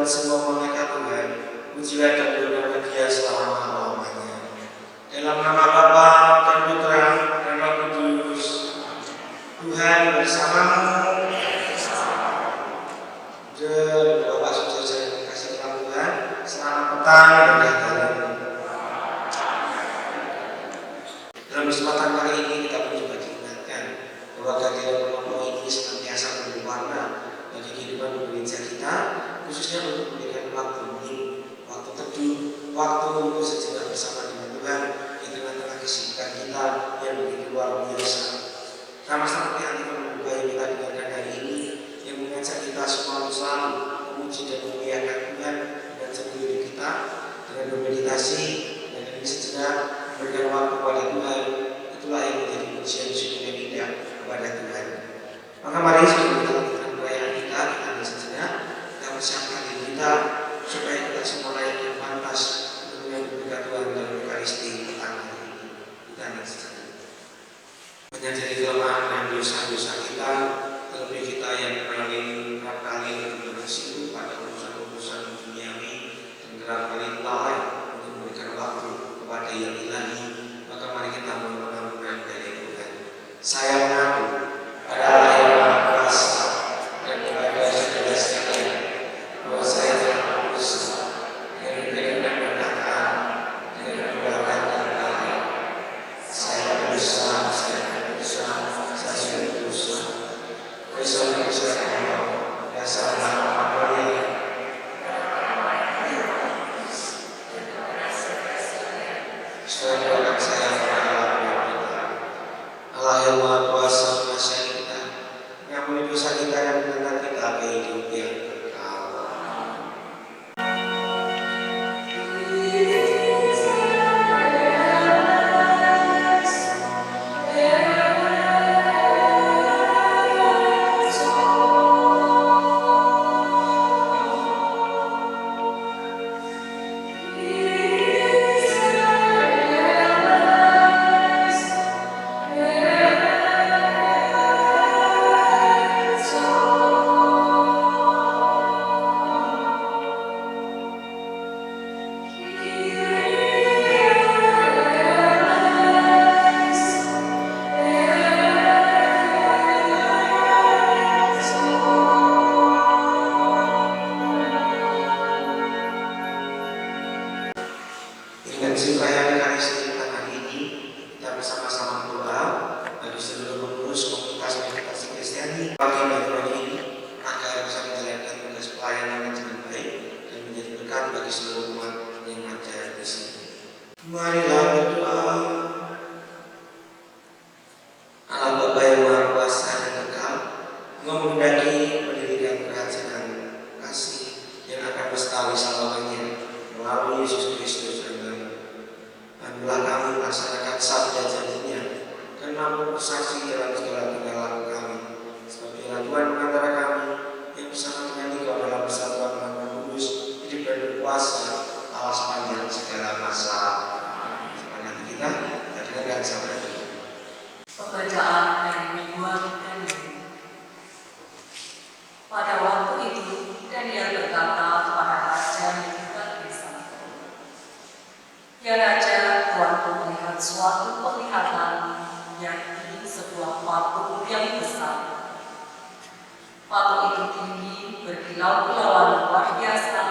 semua malaikat Tuhan, pujilah dan doakan Dia selama-lamanya. Dalam nama Bapa dan Putra dan Roh Kudus. Tuhan bersamamu. Bapak saudara yang dikasihi Tuhan, selamat petang dan datang. Dalam kesempatan kali ini kita pun juga diingatkan bahwa kehadiran kelompok ini senantiasa berwarna bagi kehidupan gereja kita, khususnya untuk memberikan waktu hening, waktu teduh, waktu untuk sejenak bersama dengan Tuhan di tengah-tengah kesibukan kita yang begitu luar biasa. Sama seperti anti membuka yang kita dengarkan hari ini, yang mengajak kita semua untuk selalu memuji dan memuliakan Tuhan dan sendiri kita dengan bermeditasi dan demi sejenak memberikan waktu kepada Tuhan. Itulah yang menjadi pujian syukur yang indah kepada Tuhan. Maka mari sebelum kita lakukan perayaan kita ambil sejenak, kita persiapkan diri kita supaya kita semua layak dan pantas untuk menyambut berkat Tuhan dalam Ekaristi petang hari ini. Kita ambil sejenak. Menyadari kelemahan dan dosa-dosa kita, terlebih kita yang paling kerap kali bersinggung pada urusan-urusan duniawi dan kerap kali lalai untuk memberikan waktu kepada yang ilahi. Maka mari kita mengagunkan dari Tuhan. Saya mengaku pada Allah yang Maha Kuasa dan kepada saudara sekalian bahwa saya telah berdosa dengan perkataan, dengan perbuatan dan lalai. Saya berdosa. Allah yang Maha Kuasa mengasihi kita, mengampuni dosa kita dan mengantar kita ke hidup yang kekal. Marilah berdoa. Allah Bapa yang Maha Kuasa dan kekal, menghendaki pendirian kerajaan kasih yang akan bestari selamanya melalui Yesus Kristus Tuhan. Ambillah kami melaksanakan sabda janjinya dan mampu bersaksi dalam segala tingkah laku kami, seperti Tuhan mengantara kami yang bersama dengan Engkau dalam persatuan dengan Roh Kudus, hidup dan berkuasa Allah sepanjang segala masa. Kita dengarkan sabda itu. Pembacaan dari 2 Daniel. Pada waktu itu Daniel berkata kepada raja Nebukadnezar, "Ya raja, tuanku melihat suatu penglihatan, yakni sebuah patung yang besar. Patung itu tinggi, berkilau-kilauan luar biasa,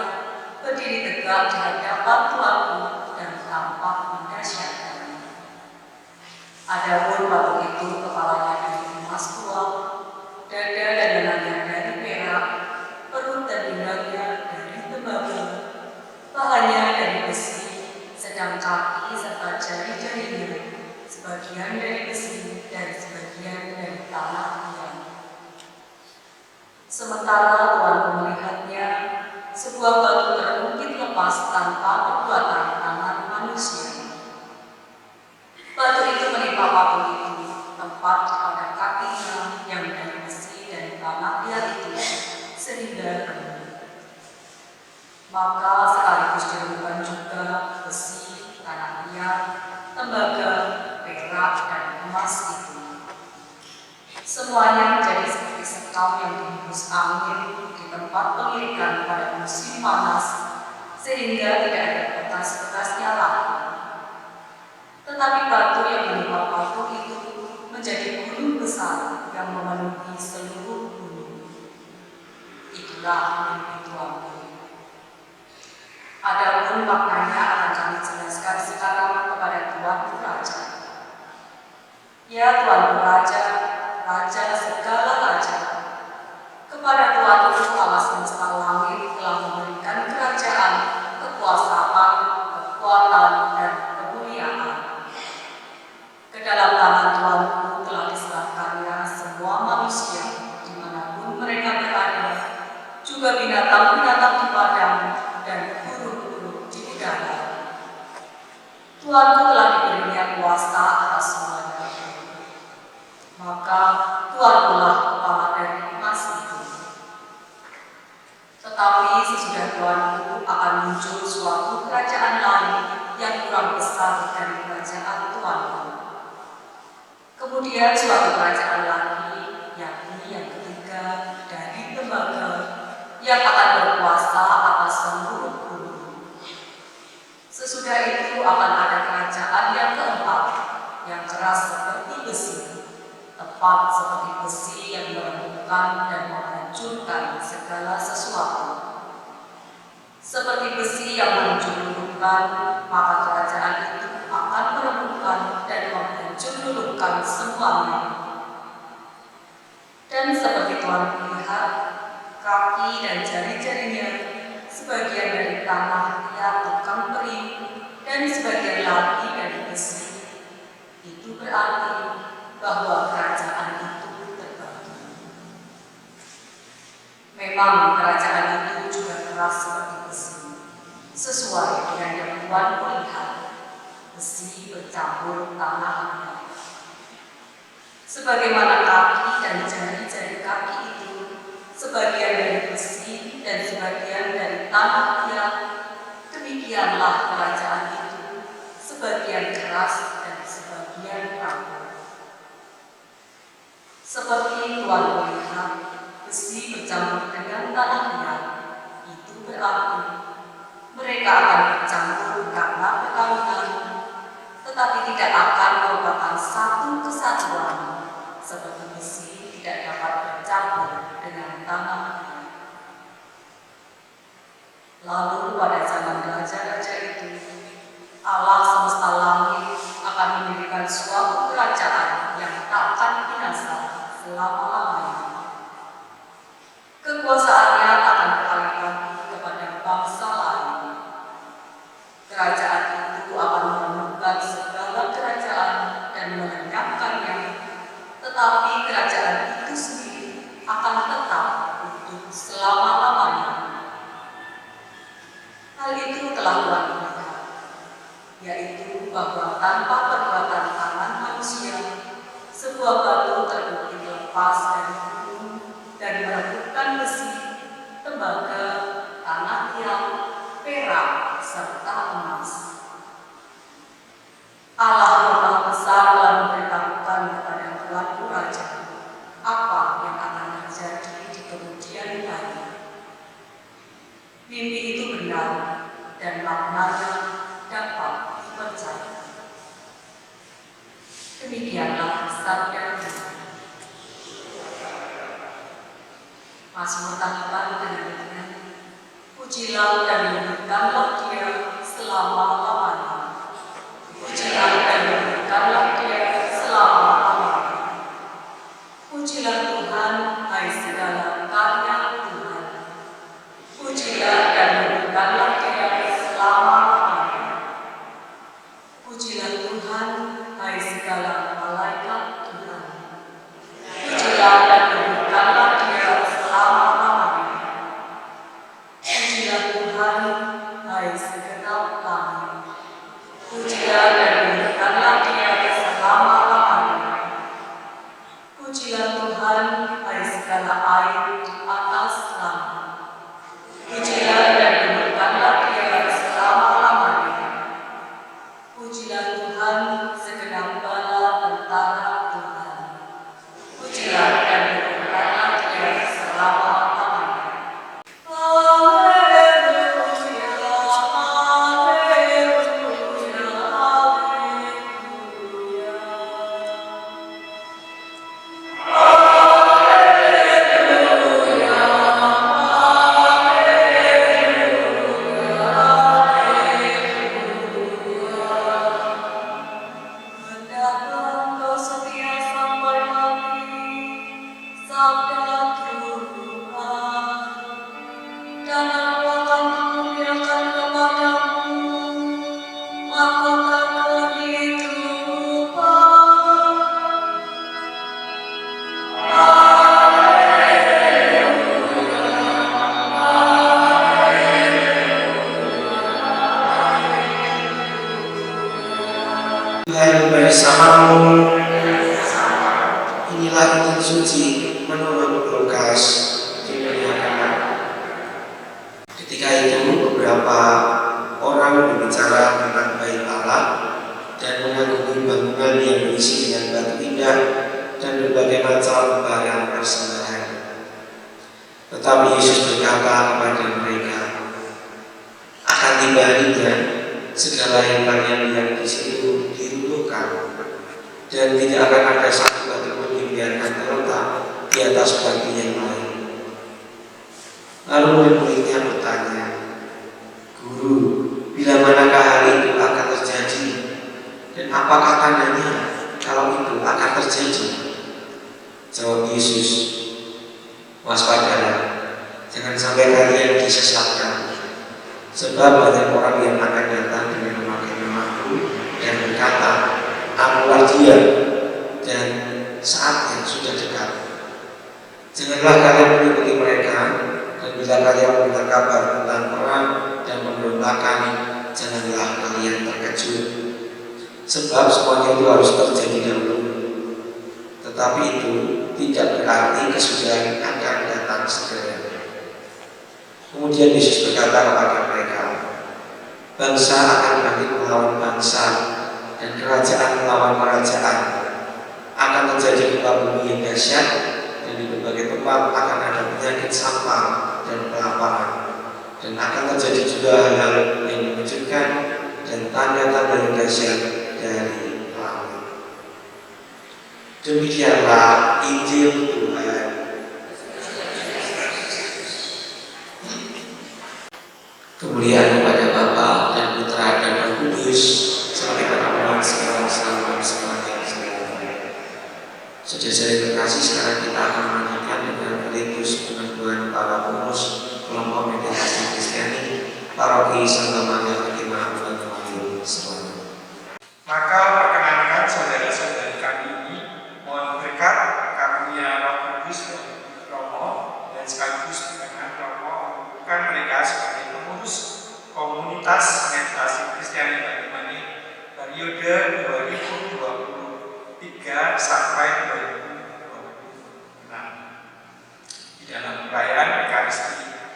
berdiri tegak di hadapan tuanku dan tampak mendahsyatkan. Adapun patung itu kepalanya dari emas tua, dada dan lengannya dari perak, perut dan pinggangnya dari tembaga, pahanya dari besi, sedang kaki serta jari-jarinya sebagian dari besi dan sebagian dari tanah liat. Sementara tuanku melihatnya, sebuah batu terungkit lepas tanpa perbuatan tangan manusia. Batu itu menimpa patung itu, tepat pada kakinya yang dari besi dan tanah liat itu, sehingga remuk. Maka sekaligus diremukkan juga besi, tanah liat, tembaga, perak, dan emas itu. Semuanya menjadi seperti sekam yang dihembus angin di tempat pengirikan pada musim panas, sehingga tidak ada bekas-bekasnya lagi. Tetapi batu yang menimpa patung itu menjadi gunung besar yang memenuhi seluruh bumi. Itulah mimpi Tuanku. Adapun maknanya akan kami jelaskan sekarang kepada Tuanku Raja. Ya Tuanku Raja, Raja segala raja, kepada Tuanku Allah semesta langit telah memberikan kerajaan, kekuasaan, kekuatan, dan kemuliaan. Ke dalam tangan Tuanku telah diserahkannya semua manusia, dimanapun mereka berada, juga binatang-binatang di padang dan burung-burung di udara. Tuanku telah diberinya kuasa atas semuanya. Maka Tuankulah kepala dari emas itu. Tetapi sesudah Tuanku akan muncul suatu kerajaan lain yang kurang besar dari kerajaan Tuanku. Kemudian suatu kerajaan lagi, yakni yang ketiga dari tembaga, yang akan berkuasa atas seluruh bumi. Sesudah itu akan ada kerajaan yang keempat, yang keras seperti besi, tepat seperti besi yang merembukan dan menghancurkan segala sesuatu. Seperti besi yang menghancurkan, maka kerajaan itu akan merembukan dan menghancurkan semuanya. Dan seperti Tuhan melihat, kaki dan jari-jarinya sebagian dari tanah yang tukang periuk dan sebagian lagi dari besi. Itu berarti bahwa kerajaan itu terbagi. Memang kerajaan itu juga keras seperti besi, sesuai dengan yang Tuhan melihat, besi bercampur tanah liat. Sebagaimana kaki dan jari-jari kaki itu sebagian dari besi dan sebagian dari tanah liat, demikianlah kerajaan itu sebagian keras dan sebagian rapuh. Seperti Tuhan melihat besi bercampur dengan tanah liat, itu berarti mereka akan bercampur karena perkawinan, tetapi tidak akan merupakan satu kesatuan, seperti besi tidak dapat bercampur dengan tanah liat. Lalu pada zaman raja-raja itu, Allah semesta langit akan mendirikan suatu kerajaan yang tak akan binasa selama-lamanya. Kekuasaannya akan beralih kepada bangsa lain. Kerajaan itu akan meremukkan segala kerajaan dan melenyapkannya, tetapi kerajaan itu sendiri akan tetap untuk selama-lamanya. Hal itu telah Tuhan lihat, yaitu bahwa tanpa perbuatan tangan manusia, sebuah batu terbukti lepas dari gunung dan meremukkan besi, tembaga, tanah liat, perak, serta emas. Allah yang Maha Besar telah memberitahukan kepada Tuanku Raja apa yang akan terjadi di kemudian hari. Mimpi itu benar dan maknanya dapat dipercaya. Demikianlah sabda Tuhan. Mazmur tanggapan dengan pujilah dan memuliakanlah Dia selama-lamanya. Pujilah dan memuliakanlah Dia selama-lamanya. Pujilah Tuhan, hai segala karya Tuhan. Pujilah dan memuliakanlah Dia selama-lamanya. Pujilah Tuhan, hai segala malaikat Tuhan. Pujilah dan memuliakanlah Dia selama-lamanya. Pujilah Tuhan, hai segenap langit. berbagai macam barang persembahan. Tetapi Yesus berkata kepada mereka, akan tiba harinya segala yang kalian lihat di situ diruntuhkan, dan tidak akan ada satu batu pun dibiarkan terletak di atas batu yang lain. Lalu murid-muridnya bertanya, Guru, bila manakah hal itu akan terjadi? Dan apakah tandanya kalau itu akan terjadi? Jawab Yesus, waspadalah, jangan sampai kalian disesatkan. Sebab banyak orang yang akan datang dengan memakai namaku dan berkata, akulah dia, dan saatnya sudah dekat. Janganlah kalian mengikuti mereka, dan bila kalian mendengar kabar tentang perang dan pemberontakan, janganlah kalian terkejut. Sebab semuanya itu harus terjadi dahulu. Tetapi itu tidak berarti kesudahan akan datang segera. Kemudian Yesus berkata kepada mereka, bangsa akan bangkit melawan bangsa, dan kerajaan melawan kerajaan. Akan terjadi gempa bumi yang dahsyat, dan di berbagai tempat akan ada penyakit sampar dan kelaparan. Dan akan terjadi juga hal-hal yang mengejutkan dan tanda-tanda yang dahsyat dari langit. Demikianlah Injil Tuhan. Kemuliaan kepada Bapa dan Putra dan Roh Kudus, sampai pertemuan sekarang selamanya. Saudara-saudara terkasih, sekarang kita akan melanjutkan dengan liturgi pengaduan para pengurus kelompok meditasi Kristiani Paroki Santa Maria Fatima Banyuwangi Selatan. Maka perkenankan saudara-saudari kami ini mohon berkat karunia Roh Kudus dan Romo, dan sekaligus dengan Romo menentukan mereka sebagai pengurus komunitas meditasi Kristiani Banyuwangi periode 2023 sampai 2026 di dalam perayaan Ekaristi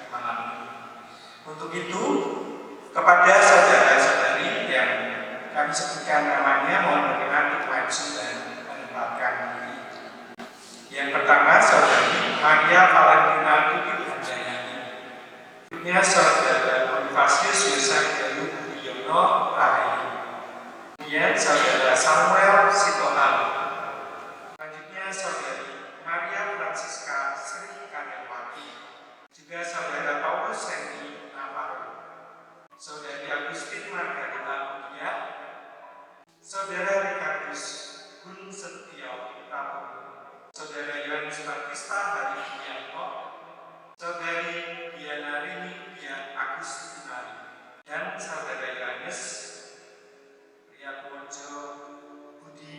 malam ini. Untuk itu, kepada saudara-saudari yang kami sebutkan namanya, mohon berkenan untuk maju dan menempatkan diri. Yang pertama, saudari Maria Valentina Tuti Handayani. Berikutnya, saudara Bonifasius Yosef Galuh Budiono Rahayu. Kemudian saudara Samuel Sitohang. Selanjutnya saudari Maria Francisca Sri Kandawati. Juga saudara Paulus Sandy Navarro. Saudari Agustin Margarita Mutia. Saudara Ricardus Gun Setio Prabowo. Saudara Yohanes Baptista Hari Dianto. Saudari Diana Rini Dia Agustinari. Dan saudara Yohanes Priatmojo Budi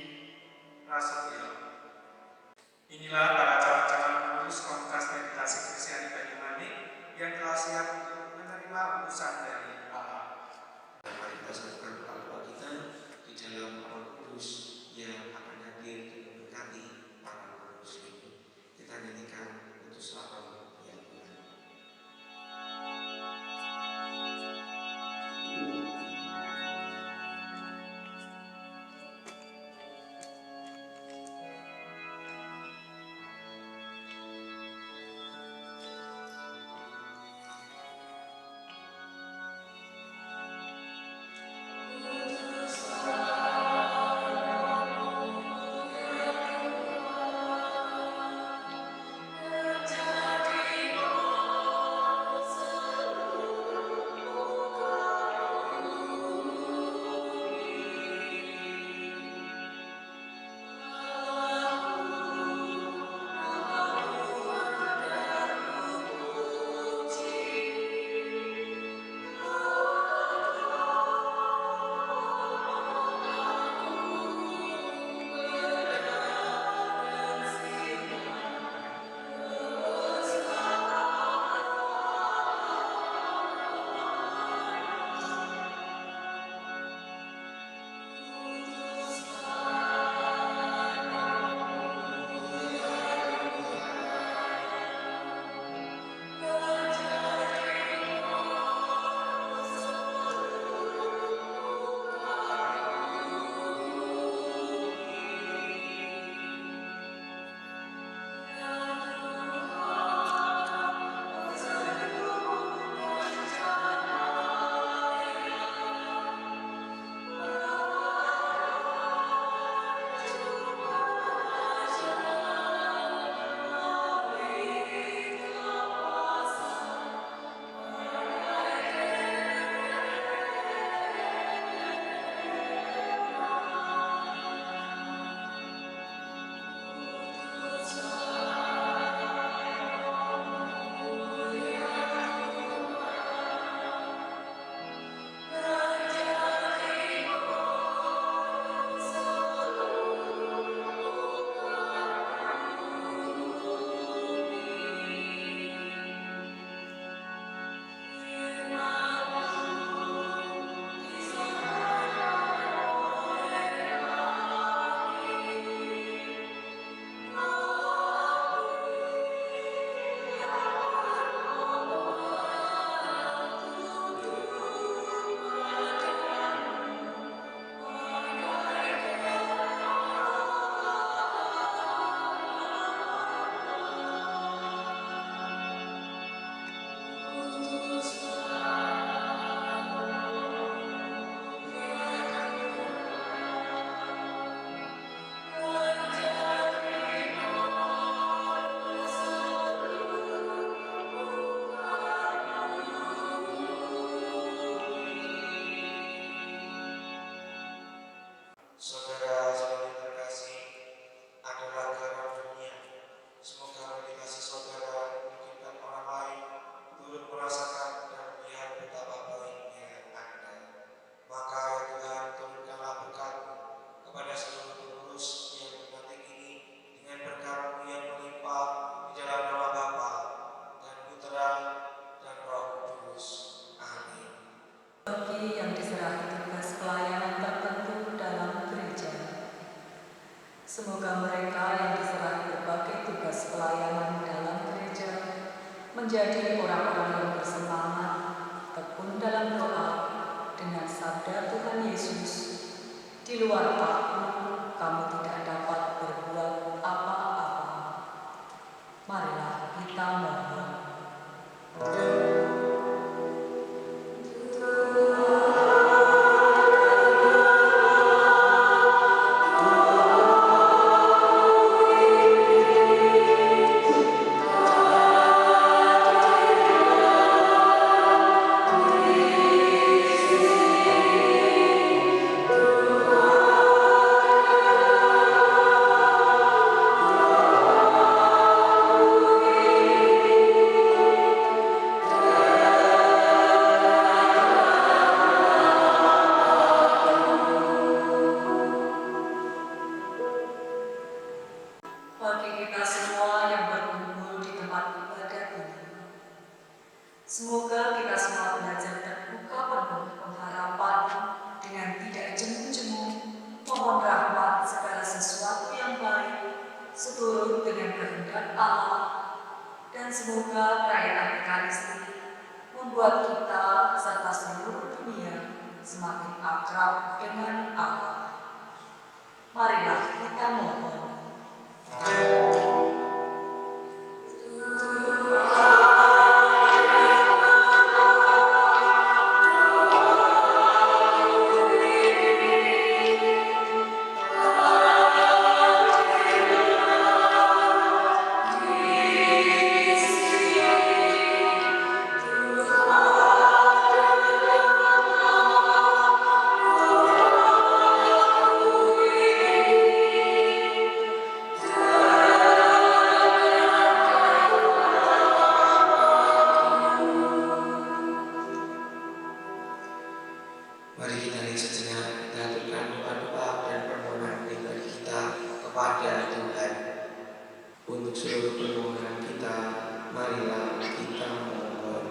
Prasetyo. Inilah para calon-calon pengurus komunitas meditasi Kristiani Banyuwangi yang telah siap untuk menerima utusan dari Allah. Mari kita satukan doa kita di dalam Roh Kudus yang akan hadir dan memberkati para pengurus ini. Kita nyanyikan utuslah Roh ya Tuhan. menjadi orang-orang yang bersemangat, tekun dalam doa dengan sabda Tuhan Yesus, di luar aku, kamu tidak dapat berbuat apa-apa. Marilah kita mohon. Bagi kita semua yang berkumpul di tempat ibadah ini, semoga kita semua belajar terbuka penuh pengharapan dengan tidak jemu-jemu, mohon rahmat segala sesuatu yang baik, seturut dengan kehendak Allah, dan semoga perayaan Ekaristi membuat kita serta seluruh dunia semakin akrab dengan Allah. Marilah kita mohon. Mari kita lihat sejenak, kita aturkan doa-doa dan permohonan pribadi kita kepada Tuhan. Untuk seluruh permohonan kita, marilah kita mohon.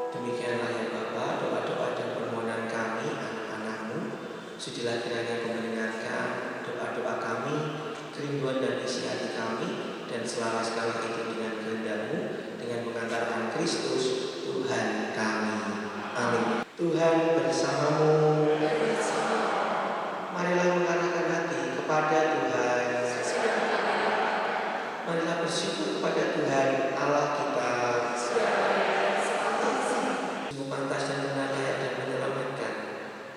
Demikianlah ya Bapa, doa-doa dan permohonan kami, anak-anak-Mu. Sudilah kiranya Kau mendengarkan doa-doa kami, kerinduan dan isi hati kami, dan selaras segala itu dengan kehendak-Mu, dengan pengantaran Kristus, Tuhan kami. Amin. Tuhan bersamamu. Marilah mengarahkan hati kepada Tuhan. Marilah bersyukur kepada Tuhan Allah kita. Pantas dan benar, layak dan menyelamatkan,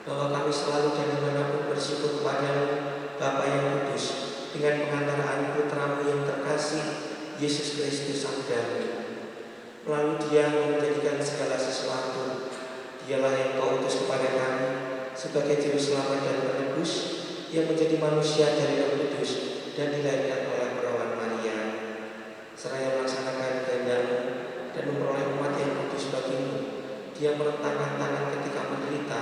bahwa kami selalu dan dimanapun bersyukur kepadamu, Bapa yang kudus, dengan pengantaraan Putramu yang terkasih, Yesus Kristus Sang Damai. Melalui Dia yang menjadikan segala sesuatu, Dialah yang Kau utus kepada kami sebagai Juru Selamat dan Penebus, yang menjadi manusia dari Roh Kudus dan dilahirkan oleh Perawan Maria, seraya melaksanakan kehendak-Mu dan memperoleh umat yang kudus bagimu. Dia merentangkan tangan ketika menderita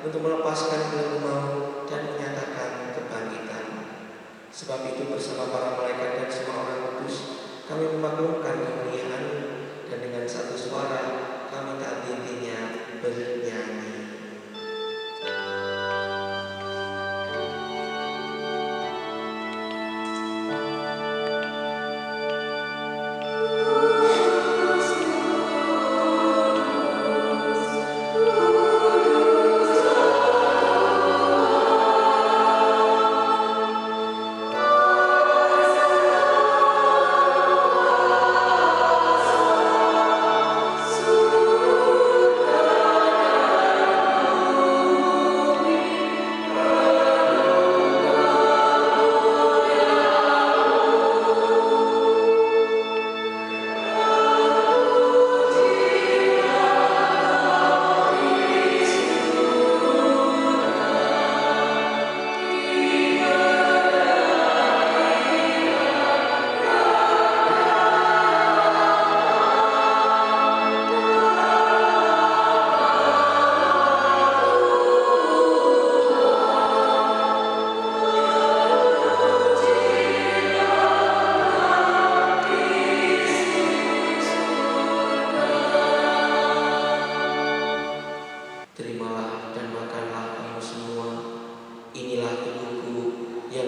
untuk melepaskan belenggu maut dan menyatakan kebangkitan. Sebab itu bersama para malaikat dan semua orang kudus, kami memaklumkan kemuliaan-Mu, dan dengan satu suara kami tak henti-hentinya bernyanyi.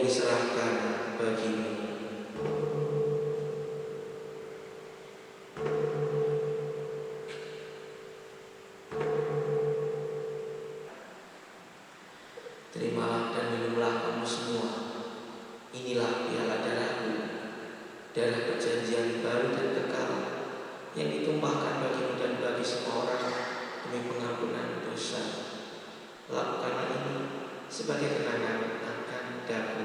diserahkan bagimu. Terimalah dan minumlah kamu semua. Inilah piala darahku, darah perjanjian baru dan kekal, yang ditumpahkan bagimu dan bagi semua orang demi pengampunan dosa. Lakukanlah ini sebagai kenangan akan daku.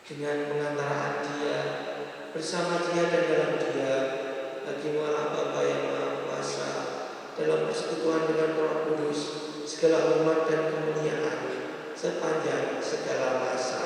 Dengan pengantaraan Dia, bersama Dia dan dalam Dia, bagi Allah Bapa yang Maha Kuasa, dalam persekutuan dengan Roh Kudus, segala hormat dan kemuliaan sepanjang segala masa.